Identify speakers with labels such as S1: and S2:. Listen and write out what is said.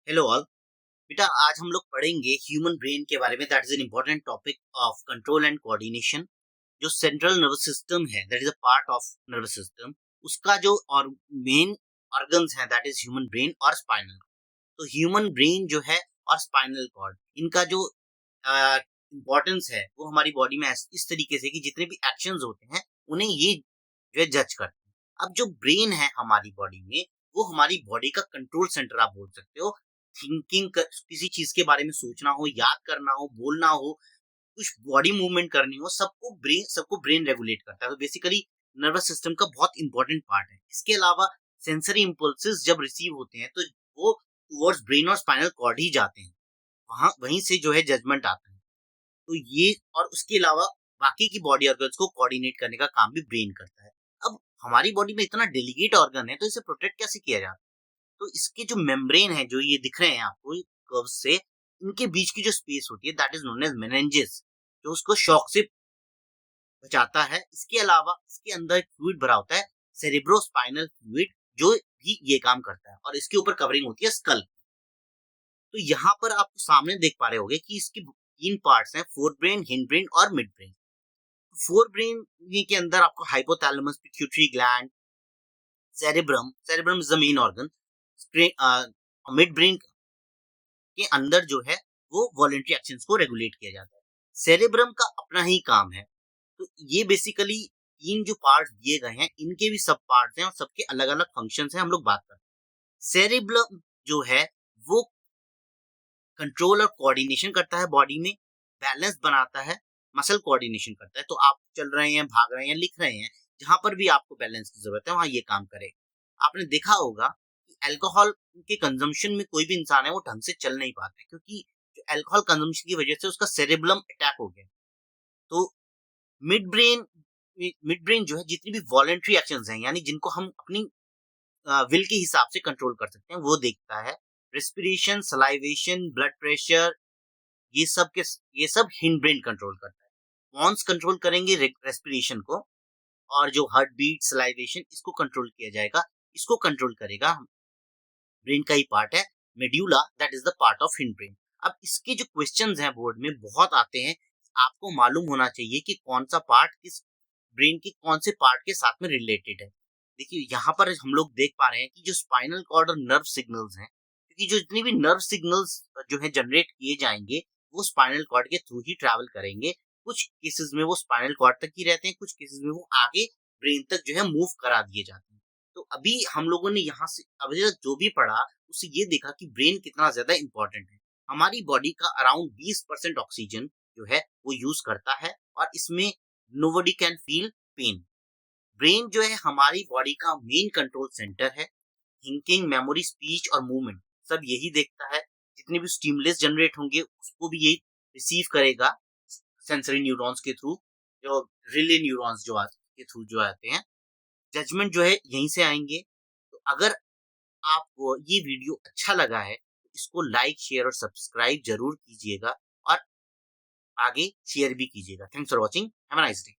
S1: Hello all. बेटा आज हम लोग पढ़ेंगे ह्यूमन ब्रेन के बारे में। That is an important topic of control and coordination. जो सेंट्रल नर्वस सिस्टम है, that is a part of nervous system. उसका जो और मेन ऑर्गन्स है, दैट इज ह्यूमन ब्रेन और स्पाइनल। तो ह्यूमन ब्रेन जो है और स्पाइनल कॉर्ड, इनका जो इम्पोर्टेंस है वो हमारी बॉडी में इस तरीके से कि जितने भी एक्शंस होते हैं उन्हें ये जो है जज करते हैं। अब जो ब्रेन है हमारी बॉडी में, वो हमारी बॉडी का कंट्रोल सेंटर आप बोल सकते हो। थिंकिंग किसी चीज के बारे में सोचना हो, याद करना हो, बोलना हो, कुछ बॉडी मूवमेंट करनी हो, सबको ब्रेन रेगुलेट करता है। तो बेसिकली नर्वस सिस्टम का बहुत इंपॉर्टेंट पार्ट है। इसके अलावा सेंसरी इम्पल्सेस जब रिसीव होते हैं तो वो टुवर्ड्स ब्रेन और स्पाइनल कॉर्ड ही जाते हैं। वहीं से जो है जजमेंट आता है। तो ये और उसके अलावा बाकी की बॉडी ऑर्गन्स को कोऑर्डिनेट करने का काम भी ब्रेन करता है। अब हमारी बॉडी में इतना डेलिकेट ऑर्गन है, तो इसे प्रोटेक्ट कैसे किया जाता है? तो इसके जो मेम्ब्रेन है, जो ये दिख रहे हैं आपको कर्व से, इनके बीच की जो स्पेस होती है, that is known as meninges, जो उसको शॉक से बचाता है। इसके अलावा इसके अंदर एक फ्लूइड भरा होता है, सेरेब्रोस्पाइनल फ्लूइड, जो भी ये काम करता है, और इसके ऊपर कवरिंग होती है स्कल। तो यहाँ पर आप सामने देख पा रहे होंगे कि इसकी तीन पार्ट्स हैं, फोर ब्रेन, हिंड ब्रेन और मिड ब्रेन। फोर ब्रेन के अंदर आपको hypothalamus, pituitary gland, cerebrum is the main organ. Mid brain के अंदर जो है वो वॉलेंट्री एक्शंस को रेगुलेट किया जाता है। सेरेब्रम का अपना ही काम है। तो ये बेसिकली तीन जो पार्ट्स दिए गए हैं, इनके भी सब पार्ट्स हैं और सबके अलग अलग फंक्शंस हैं। हम लोग बात करते हैं। सेरेब्रम जो है वो कंट्रोल और कोऑर्डिनेशन करता है बॉडी में, बैलेंस बनाता है, मसल कोऑर्डिनेशन करता है। तो आप चल रहे हैं, भाग रहे हैं, लिख रहे हैं, जहां पर भी आपको बैलेंस की जरूरत है वहां ये काम करेगा। आपने देखा होगा कि अल्कोहल के कंजम्पशन में कोई भी इंसान है वो ढंग से चल नहीं पाता, क्योंकि जो अल्कोहल कंजम्पशन की वजह से उसका सेरेब्रम अटैक हो गया। तो मिड ब्रेन मिड ब्रेन जो है जितनी भी वॉलेंट्री एक्शंस हैं, यानी जिनको हम अपनी विल के हिसाब से कंट्रोल कर सकते हैं, वो देखता है। रेस्पिरेशन, सलाइवेशन, ब्लड प्रेशर, ये सब हिंड ब्रेन कंट्रोल करता है। मॉन्स कंट्रोल करेंगे रेस्पिरेशन को, और जो हार्ट बीट, सलाइवेशन, इसको कंट्रोल किया जाएगा। इसको कंट्रोल करेगा ब्रेन का ही पार्ट है medulla, that is the part of hind brain. अब इसके जो क्वेश्चंस हैं बोर्ड में बहुत आते हैं। आपको मालूम होना चाहिए कि कौन सा पार्ट किस ब्रेन के कौन से पार्ट के साथ में रिलेटेड है। देखिए यहाँ पर हम लोग देख पा रहे हैं कि जो स्पाइनल कॉर्ड और नर्व सिग्नल्स हैं, क्योंकि जो जितनी भी नर्व सिग्नल्स जो है जनरेट किए जाएंगे वो स्पाइनल कॉर्ड के थ्रू ही ट्रैवल करेंगे। कुछ केसेस में वो स्पाइनल कॉर्ड तक ही रहते हैं, कुछ केसेस में वो आगे ब्रेन तक जो है मूव करा दिए जाते हैं। तो अभी हम लोगों ने यहाँ से अभी तक जो भी पढ़ा, उससे ये देखा कि ब्रेन कितना ज्यादा इंपॉर्टेंट है। हमारी बॉडी का अराउंड 20% ऑक्सीजन जो है वो यूज करता है, और इसमें nobody can feel pain. Brain जो है हमारी बॉडी का मेन कंट्रोल सेंटर है। थिंकिंग, मेमोरी, स्पीच और मूवमेंट सब यही देखता है। जितने भी स्टिमुलस जनरेट होंगे उसको भी यही रिसीव करेगा सेंसरी न्यूरॉन्स के थ्रू, जो रिले न्यूरॉन्स के थ्रू जो आते हैं। जजमेंट जो है यहीं से आएंगे। तो अगर आपको ये वीडियो अच्छा लगा है तो इसको लाइक, शेयर और सब्सक्राइब जरूर कीजिएगा, और आगे शेयर भी कीजिएगा। Thanks for watching. Have a nice day.